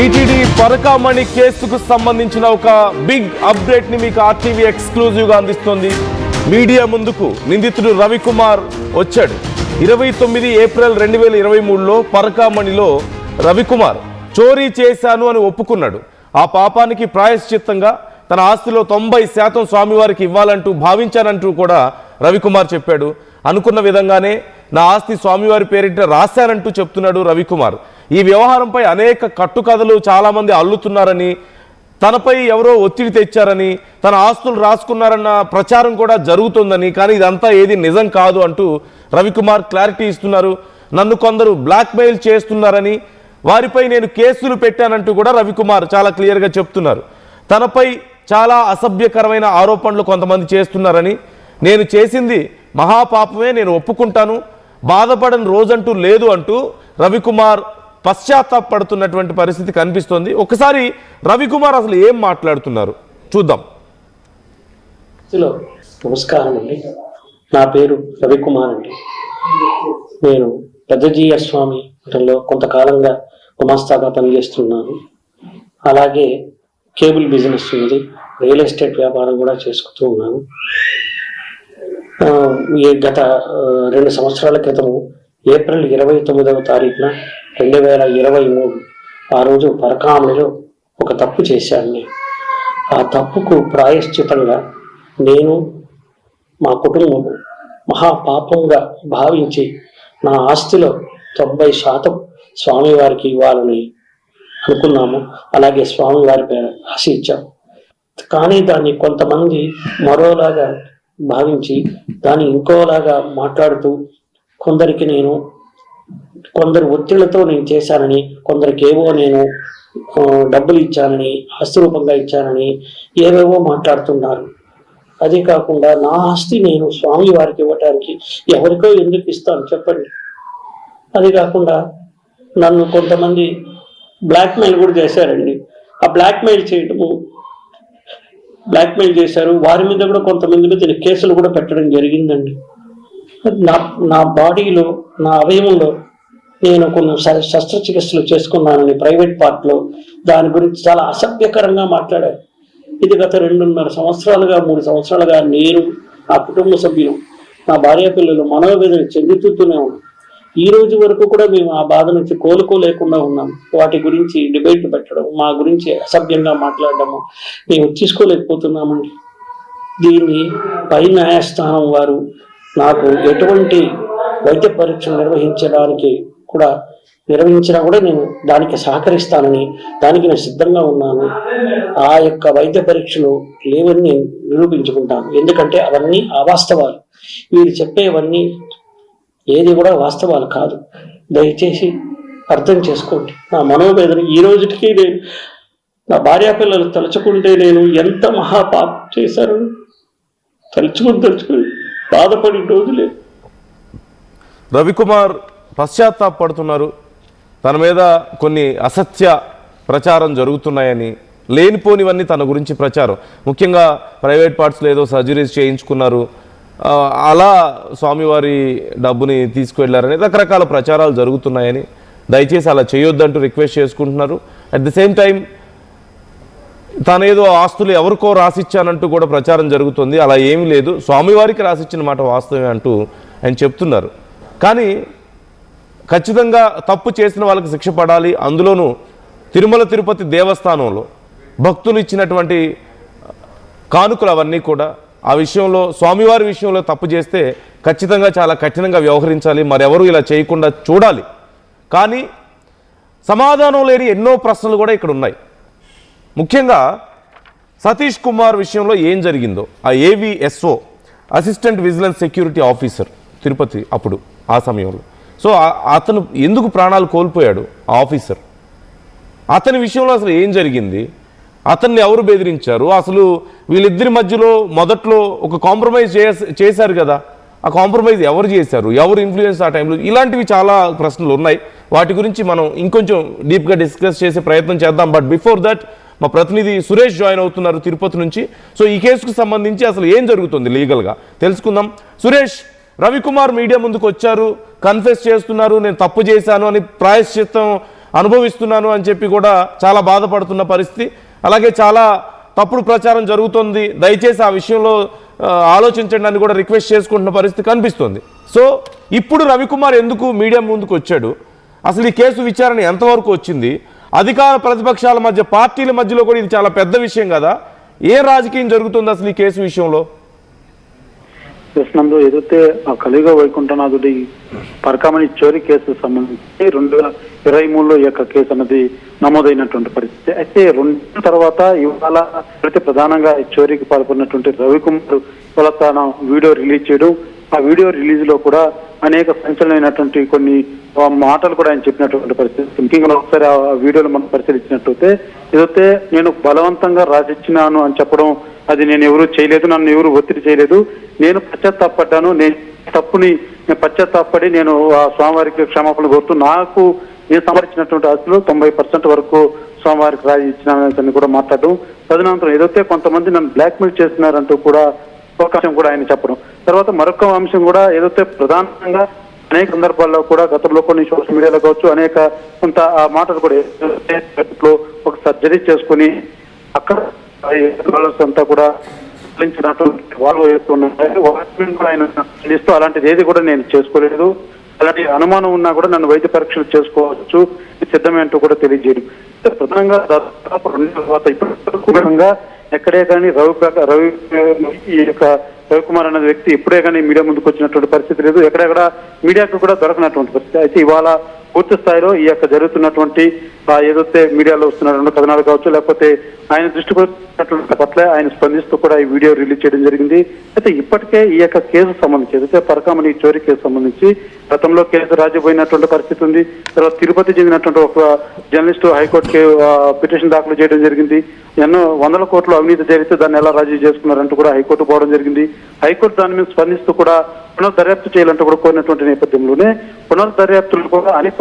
TTD Parakamani కేసుకు సంబంధించిన ఒక బిగ్ అప్డేట్ ని మీకు ఆర్టీవీ ఎక్స్క్లూజివ్ గా అందిస్తోంది. మీడియా ముందుకు నిందితుడు రవికుమార్ వచ్చాడు. 29 ఏప్రిల్ 2023లో పరకామణిలో రవికుమార్ చోరీ చేశాను అని ఒప్పుకున్నాడు. ఆ పాపానికి ప్రాయశ్చిత్తంగా తన ఆస్తిలో 90% స్వామివారికి ఇవ్వాలంటూ భావించానంటూ కూడా రవికుమార్ చెప్పాడు. అనుకున్న విధంగానే నా ఆస్తి స్వామివారి పేరిట రాశానంటూ చెప్తున్నాడు రవికుమార్. ఈ వ్యవహారంపై అనేక కట్టుకథలు చాలామంది అల్లుతున్నారని, తనపై ఎవరో ఒత్తిడి తెచ్చారని, తన ఆస్తులు రాసుకున్నారన్న ప్రచారం కూడా జరుగుతుందని, కానీ ఇదంతా ఏది నిజం కాదు అంటూ రవికుమార్ క్లారిటీ ఇస్తున్నారు. నన్ను కొందరు బ్లాక్మెయిల్ చేస్తున్నారని, వారిపై నేను కేసులు పెట్టానంటూ కూడా రవికుమార్ చాలా క్లియర్గా చెప్తున్నారు. తనపై చాలా అసభ్యకరమైన ఆరోపణలు కొంతమంది చేస్తున్నారని, నేను చేసింది మహాపాపమే, నేను ఒప్పుకుంటాను, బాధపడని రోజంటూ లేదు అంటూ రవికుమార్ పశ్చాత్తాపడుతున్నటువంటి పరిస్థితి కనిపిస్తోంది. ఒకసారి రవికుమార్ అసలు ఏం మాట్లాడుతున్నారు చూద్దాం. నమస్కారం అండి, నా పేరు రవికుమార్ అండి. నేను పెద్దజీయ స్వామి మఠంలో కొంతకాలంగా గుమాస్తాగా పనిచేస్తున్నాను. అలాగే కేబుల్ బిజినెస్ ఉంది, రియల్ ఎస్టేట్ వ్యాపారం కూడా చేసుకుంటూ ఉన్నాను. గత 2 సంవత్సరాల క్రితము ఏప్రిల్ 29వ తారీఖున 2023 ఆ రోజు పరకామణిలో ఒక తప్పు చేశాను. నేను ఆ తప్పుకు ప్రాయశ్చితంగా నేను మా కుటుంబం మహాపాపంగా భావించి నా ఆస్తిలో 90% స్వామివారికి ఇవ్వాలని అనుకున్నాము. అలాగే స్వామివారి పేరు రాసి ఇచ్చాము. కానీ దాన్ని కొంతమంది మరోలాగా భావించి దాన్ని ఇంకోలాగా మాట్లాడుతూ కొందరు ఒత్తిళ్లతో నేను చేశానని, కొందరికి ఏవో నేను డబ్బులు ఇచ్చానని, ఆస్తి రూపంగా ఇచ్చానని ఏవేవో మాట్లాడుతున్నారు. అదే కాకుండా నా ఆస్తి నేను స్వామి వారికి ఇవ్వటానికి ఎవరికో ఎందుకు ఇస్తాను చెప్పండి. అది కాకుండా నన్ను కొంతమంది బ్లాక్మెయిల్ కూడా చేశారండి. ఆ బ్లాక్మెయిల్ చేశారు. వారి మీద కూడా కొంతమంది మీద కేసులు కూడా పెట్టడం జరిగిందండి. నా బాడీలో, నా అవయవంలో నేను కొన్ని శస్త్రచికిత్సలు చేసుకున్నానని ప్రైవేట్ పార్ట్లో దాని గురించి చాలా అసభ్యకరంగా మాట్లాడారు. ఇది గత 2.5 సంవత్సరాలుగా 3 సంవత్సరాలుగా నేను, నా కుటుంబ సభ్యులు, నా భార్య పిల్లలు మనోవేదన చెందుతూనే ఉన్నాం. ఈ రోజు వరకు కూడా మేము ఆ బాధ నుంచి కోలుకోలేకుండా ఉన్నాం. వాటి గురించి డిబేట్ పెట్టడం, మా గురించి అసభ్యంగా మాట్లాడడము మేము తీసుకోలేకపోతున్నామండి. దీన్ని పై న్యాయస్థానం వారు నాకు ఎటువంటి వైద్య పరీక్షలు నిర్వహించినా కూడా నేను దానికి సహకరిస్తానని, దానికి నేను సిద్ధంగా ఉన్నాను. ఆ యొక్క వైద్య పరీక్షలు లేవని నేను నిరూపించుకుంటాను. ఎందుకంటే అవన్నీ అవాస్తవాలు. వీరు చెప్పేవన్నీ ఏది కూడా వాస్తవాలు కాదు. దయచేసి అర్థం చేసుకోండి. నా మనోవేదన ఈ రోజుకి నేను, నా భార్యా పిల్లలు తలుచుకుంటే నేను ఎంత మహాపాపం చేశారు తలుచుకుని బాధపడి రోజులే. రవికుమార్ పశ్చాత్తాపడుతున్నారు. తన మీద కొన్ని అసత్య ప్రచారం జరుగుతున్నాయని, లేనిపోనివన్నీ తన గురించి ప్రచారం, ముఖ్యంగా ప్రైవేట్ పార్ట్స్లో ఏదో సర్జరీస్ చేయించుకున్నారు, అలా స్వామివారి డబ్బుని తీసుకువెళ్ళారని రకరకాల ప్రచారాలు జరుగుతున్నాయని, దయచేసి అలా చేయొద్దంటూ రిక్వెస్ట్ చేసుకుంటున్నారు. అట్ ది సేమ్ టైం తనేదో ఆస్తులు ఎవరికో రాసిచ్చానంటూ కూడా ప్రచారం జరుగుతుంది. అలా ఏమీ లేదు, స్వామివారికి రాసిచ్చిన మాట వాస్తవమే అంటూ ఆయన చెప్తున్నారు. కానీ ఖచ్చితంగా తప్పు చేసిన వాళ్ళకి శిక్ష పడాలి. అందులోనూ తిరుమల తిరుపతి దేవస్థానంలో భక్తులు ఇచ్చినటువంటి కానుకలు అవన్నీ కూడా, ఆ విషయంలో స్వామివారి విషయంలో తప్పు చేస్తే ఖచ్చితంగా చాలా కఠినంగా వ్యవహరించాలి. మరెవరూ ఇలా చేయకుండా చూడాలి. కానీ సమాధానం లేని ఎన్నో ప్రశ్నలు కూడా ఇక్కడ ఉన్నాయి. ముఖ్యంగా సతీష్ కుమార్ విషయంలో ఏం జరిగిందో, ఆ AVSO assistant vigilance security officer Tirupati అప్పుడు ఆ సమయంలో, సో అతను ఎందుకు ప్రాణాలు కోల్పోయాడు ఆ ఆఫీసర్, అతని విషయంలో అసలు ఏం జరిగింది, అతన్ని ఎవరు బెదిరించారు, అసలు వీళ్ళిద్దరి మధ్యలో మొదట్లో ఒక కాంప్రమైజ్ చేశారు కదా, ఆ కాంప్రమైజ్ ఎవరు చేశారు, ఎవరు ఇన్ఫ్లుయెన్స్ ఆ టైంలో, ఇలాంటివి చాలా ప్రశ్నలు ఉన్నాయి. వాటి గురించి మనం ఇంకొంచెం డీప్గా డిస్కస్ చేసే ప్రయత్నం చేద్దాం. బట్ బిఫోర్ దట్ మా ప్రతినిధి సురేష్ జాయిన్ అవుతున్నారు తిరుపతి నుంచి. సో ఈ కేసుకు సంబంధించి అసలు ఏం జరుగుతుంది లీగల్గా తెలుసుకుందాం. సురేష్, రవికుమార్ మీడియా ముందుకు వచ్చారు, కన్ఫెస్ చేస్తున్నారు, నేను తప్పు చేశాను అని, ప్రాయశ్చిత్తం అనుభవిస్తున్నాను అని చెప్పి కూడా చాలా బాధపడుతున్న పరిస్థితి. అలాగే చాలా తప్పుడు ప్రచారం జరుగుతుంది, దయచేసి ఆ విషయంలో ఆలోచించండి అని కూడా రిక్వెస్ట్ చేసుకుంటున్న పరిస్థితి కనిపిస్తుంది. సో ఇప్పుడు రవికుమార్ ఎందుకు మీడియా ముందుకు వచ్చాడు, అసలు ఈ కేసు విచారణ ఎంతవరకు వచ్చింది, అధికార ప్రతిపక్షాల మధ్య పార్టీల మధ్యలో కూడా ఇది చాలా పెద్ద విషయం కదా, ఏ రాజకీయం జరుగుతుంది అసలు ఈ కేసు విషయంలో? నందు ఏదైతే ఆ కలియుగ వైకుంఠనాథుడి పరకామణి చోరీ కేసు సంబంధించి 2023లో ఈ యొక్క కేసు అనేది నమోదైనటువంటి పరిస్థితి. అయితే 2 తర్వాత ఇవాళ ప్రధానంగా ఈ చోరీకి పాల్పడినటువంటి రవికుమార్ ఇవాళ తన వీడియో రిలీజ్ చేయడం, ఆ వీడియో రిలీజ్ లో కూడా అనేక సంచలనమైనటువంటి కొన్ని మాటలు కూడా ఆయన చెప్పినటువంటి పరిస్థితి. ముఖ్యంగా ఒకసారి ఆ వీడియోలు మనం పరిశీలించినట్లయితే ఏదైతే నేను బలవంతంగా రాసిచ్చినాను అని చెప్పడం, అది నేను ఎవరు చేయలేదు, నన్ను ఎవరు ఒత్తిడి చేయలేదు, నేను పశ్చాత్తాపడ్డాను, నేను తప్పుని పశ్చాత్తాపడి నేను ఆ స్వామివారికి క్షమాపణ కోరుతూ నాకు నేను సంపాదించినటువంటి ఆస్తులు 90% వరకు స్వామివారికి రాసి ఇచ్చినానని కూడా మాట్లాడడం. తదనంతరం ఏదైతే కొంతమంది నన్ను బ్లాక్మెయిల్ చేస్తున్నారంటూ కూడా అవకాశం కూడా ఆయన చెప్పడం. తర్వాత మరొక అంశం కూడా ఏదైతే ప్రధానంగా అనేక సందర్భాల్లో కూడా గతంలో కొన్ని సోషల్ మీడియాలో కావచ్చు అనేక కొంత ఆ మాటలు కూడా ఒక సర్జరీ చేసుకుని అక్కడ అంతా కూడా వాళ్ళు ఆయన ఇస్తూ అలాంటిది ఏది కూడా నేను చేసుకోలేదు, అలాంటి అనుమానం ఉన్నా కూడా నన్ను వైద్య పరీక్షలు చేసుకోవచ్చు సిద్ధమే అంటూ కూడా తెలియజేయడం. ప్రధానంగా దాదాపు 2 తర్వాత ఇప్పుడు ఎక్కడే కానీ రవి ఈ యొక్క రవికుమార్ అనే వ్యక్తి ఇప్పుడే కానీ మీడియా ముందుకు వచ్చినటువంటి పరిస్థితి లేదు, ఎక్కడెక్కడ మీడియాకు కూడా దొరకనటువంటి పరిస్థితి. అయితే ఇవాళ పూర్తి స్థాయిలో ఈ యొక్క జరుగుతున్నటువంటి ఏదైతే మీడియాలో వస్తున్నటువంటి కథనాలు కావచ్చు, లేకపోతే ఆయన దృష్టికి వచ్చినటువంటి పట్ల ఆయన స్పందిస్తూ కూడా ఈ వీడియో రిలీజ్ చేయడం జరిగింది. అయితే ఇప్పటికే ఈ యొక్క కేసు సంబంధించి ఏదైతే పరకామణి చోరీ కేసు సంబంధించి గతంలో కేసు రాజీపోయినటువంటి పరిస్థితి ఉంది. తర్వాత తిరుపతి చెందినటువంటి ఒక జర్నలిస్టు హైకోర్టుకి పిటిషన్ దాఖలు చేయడం జరిగింది. ఎన్నో 100 కోట్ల అవినీతి జరిగితే దాన్ని ఎలా రాజీ చేసుకున్నారంటూ కూడా హైకోర్టు పోవడం జరిగింది. హైకోర్టు దాని మీద స్పందిస్తూ కూడా పునర్దర్యాప్తు చేయాలంటూ కూడా కోరినటువంటి నేపథ్యంలోనే పునర్దర్యాప్తులు కూడా అనేక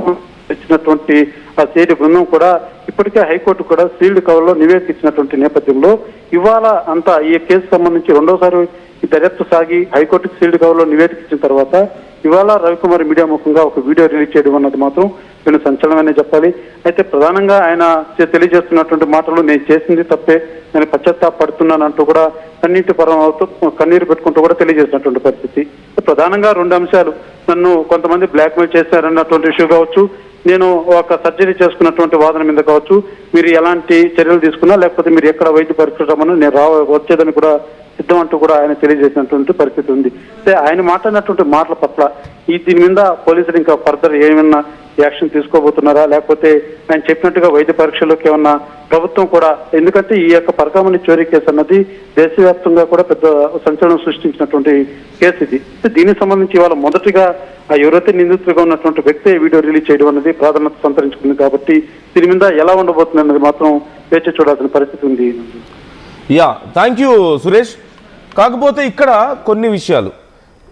ఇచ్చినటువంటి ఆ సిఐడి బృందం కూడా ఇప్పటికే హైకోర్టు కూడా సీల్డ్ కవర్ లో నివేదిక ఇచ్చినటువంటి నేపథ్యంలో ఇవాళ అంతా ఈ కేసు సంబంధించి 2వసారి ఈ దర్యాప్తు సాగి హైకోర్టుకు సీల్డ్ కవర్ లో నివేదిక ఇచ్చిన తర్వాత ఇవాళ రవికుమార్ మీడియా ముఖంగా ఒక వీడియో రిలీజ్ చేయడం అన్నది మాత్రం నేను సంచలనమనే చెప్పాలి. అయితే ప్రధానంగా ఆయన తెలియజేస్తున్నటువంటి మాటలు నేను చేసింది తప్పే, నేను పశ్చాత్తాపడుతున్నాను అంటూ కూడా కన్నీరు పెట్టుకుంటూ కూడా తెలియజేసినటువంటి పరిస్థితి. ప్రధానంగా 2 అంశాలు, నన్ను కొంతమంది బ్లాక్మెయిల్ చేశారన్నటువంటి ఇష్యూ కావచ్చు, నేను ఒక సర్జరీ చేసుకున్నటువంటి వాదన మీద కావచ్చు, మీరు ఎలాంటి చర్యలు తీసుకున్నా లేకపోతే మీరు ఎక్కడ వైద్య పరీక్ష రమ్మని నేను వచ్చేదని కూడా సిద్ధం అంటూ కూడా ఆయన తెలియజేసినటువంటి పరిస్థితి ఉంది. అయితే ఆయన మాట్లాడినటువంటి మాటల పట్ల దీని మీద పోలీసులు ఇంకా ఫర్దర్ ఏమైనా యాక్షన్ తీసుకోబోతున్నారా, లేకపోతే ఆయన చెప్పినట్టుగా వైద్య పరీక్షల్లోకి ఏమన్నా ప్రభుత్వం కూడా, ఎందుకంటే ఈ యొక్క పరకామణి చోరీ కేసు అన్నది దేశవ్యాప్తంగా కూడా పెద్ద సంచలనం సృష్టించినటువంటి కేసు ఇది. దీనికి సంబంధించి ఇవాళ మొదటిగా ఎవరైతే నిందితులుగా ఉన్నటువంటి వ్యక్తి వీడియో రిలీజ్ చేయడం అనేది ప్రాధాన్యత సంతరించుకుంది కాబట్టి దీని మీద ఎలా ఉండబోతుంది అన్నది మాత్రం వేచి చూడాల్సిన పరిస్థితి ఉంది. Thank you Suresh. కాకపోతే ఇక్కడ కొన్ని విషయాలు